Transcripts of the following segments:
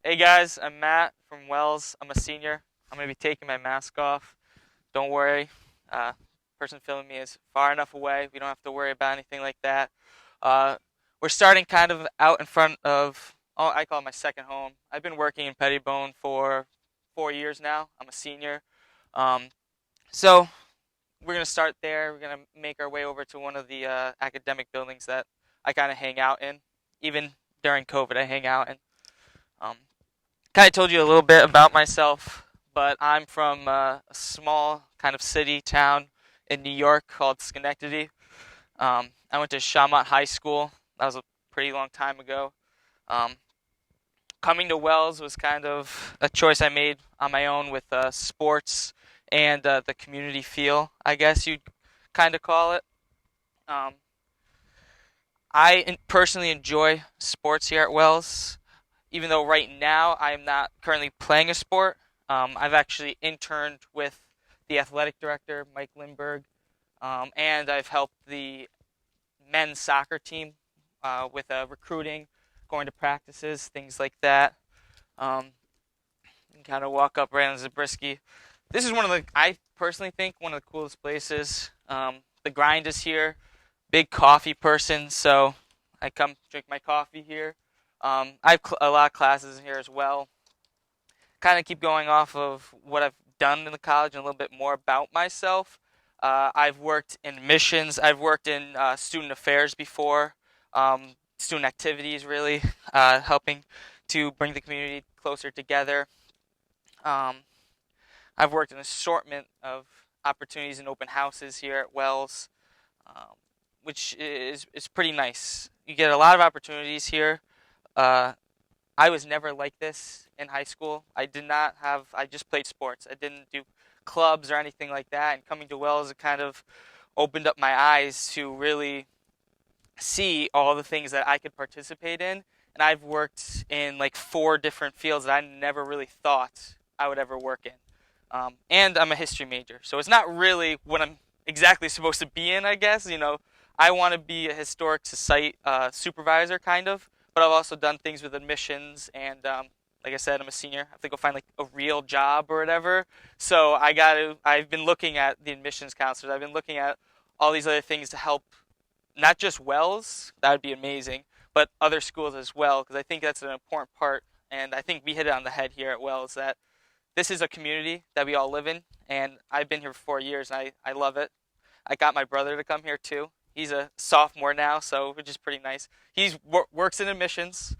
Hey guys, I'm Matt from Wells. I'm a senior. I'm going to be taking my mask off. Don't worry. Person filming me is far enough away. We don't have to worry about anything like that. Uh, we're starting kind of out in front of, oh, I call it my second home. I've been working in Pettibone for 4 years now. I'm a senior. Um, so we're going to start there. We're going to make our way over to one of the academic buildings that I kind of hang out in. Even during COVID, I hang out in. Um, Kind of told you a little bit about myself, but I'm from a small kind of city town in New York called Schenectady. I went to Shamont High School. That was a pretty long time ago. Um, Coming to Wells was kind of a choice I made on my own with sports and the community feel, I guess you'd kind of call it. Um, I personally enjoy sports here at Wells, even though right now I'm not currently playing a sport. I've actually interned with the athletic director, Mike Lindberg, and I've helped the men's soccer team with recruiting, going to practices, things like that. Um, and kind of walk up right on Zabriskie. This is I personally think, one of the coolest places. The grind is here. Big coffee person, so I come drink my coffee here. I have a lot of classes in here as well. Kind of keep going off of what I've done in the college and a little bit more about myself. I've worked in missions. I've worked in student affairs before, student activities really, helping to bring the community closer together. Um, I've worked in an assortment of opportunities and open houses here at Wells, um, which is pretty nice. You get a lot of opportunities here. Uh, I was never like this in high school. I just played sports. I didn't do clubs or anything like that. And coming to Wells, it kind of opened up my eyes to really see all the things that I could participate in. And I've worked in like 4 different fields that I never really thought I would ever work in. And I'm a history major. So it's not really what I'm exactly supposed to be in, I guess. I want to be a historic society supervisor, kind of. But I've also done things with admissions, and like I said, I'm a senior. I have to go find like a real job or whatever. So I've been looking at the admissions counselors. I've been looking at all these other things to help, not just Wells, that would be amazing, but other schools as well, because I think that's an important part. And I think we hit it on the head here at Wells that this is a community that we all live in, and I've been here for 4 years, and I love it. I got my brother to come here too. He's a sophomore now, which is pretty nice. He works in admissions,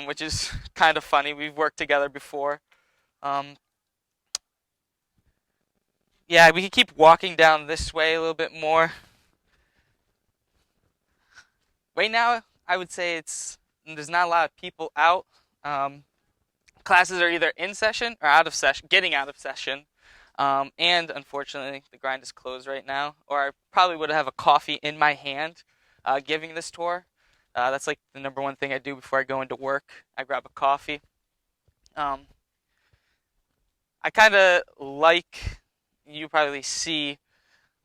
which is kind of funny. We've worked together before. Um, yeah, we could keep walking down this way a little bit more. Right now, I would say there's not a lot of people out. Classes are either in session or out of session, getting out of session. And unfortunately, the grind is closed right now, or I probably would have a coffee in my hand giving this tour. That's like the number one thing I do before I go into work. I grab a coffee. Um, I kind of like, you probably see,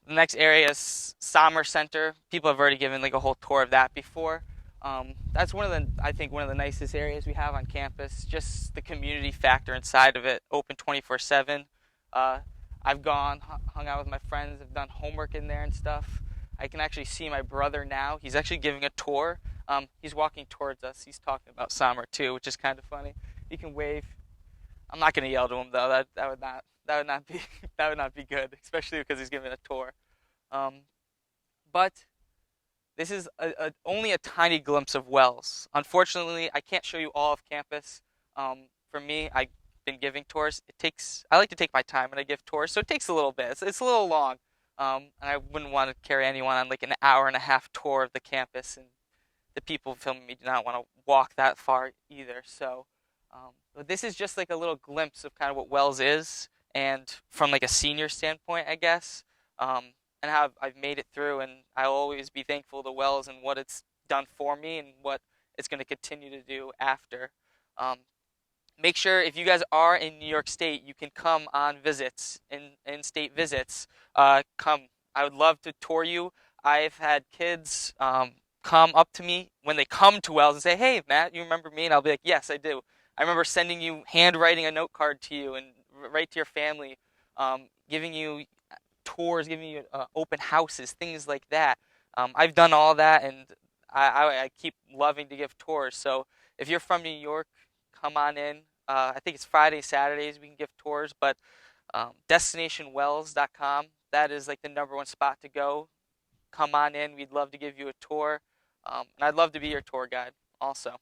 the next area is Sommer Center. People have already given like a whole tour of that before. That's I think one of the nicest areas we have on campus. Just the community factor inside of it, open 24/7. I've hung out with my friends. I've done homework in there and stuff. I can actually see my brother now. He's actually giving a tour. He's walking towards us. He's talking about Sommer too, which is kind of funny. He can wave. I'm not gonna yell to him though. That would not be that would not be good, especially because he's giving a tour. Um, but this is only a tiny glimpse of Wells. Unfortunately, I can't show you all of campus. For me, I've been giving tours. I like to take my time when I give tours, so it takes a little bit. It's a little long, and I wouldn't want to carry anyone on like an hour and a half tour of the campus, and the people filming me do not want to walk that far either. So, but this is just like a little glimpse of kind of what Wells is, and from like a senior standpoint, I guess. And how I've made it through, and I'll always be thankful to Wells and what it's done for me and what it's going to continue to do after. Um, Make sure if you guys are in New York State, you can come on visits, in-state visits. Come. I would love to tour you. I've had kids come up to me when they come to Wells and say, "Hey, Matt, you remember me?" And I'll be like, "Yes, I do." I remember sending you, handwriting a note card to you and right to your family, giving you tours, giving you open houses, things like that. I've done all that, and I keep loving to give tours. So if you're from New York, come on in. I think it's Friday, Saturdays we can give tours, but destinationwells.com, that is like the number one spot to go. Come on in. We'd love to give you a tour. And I'd love to be your tour guide also.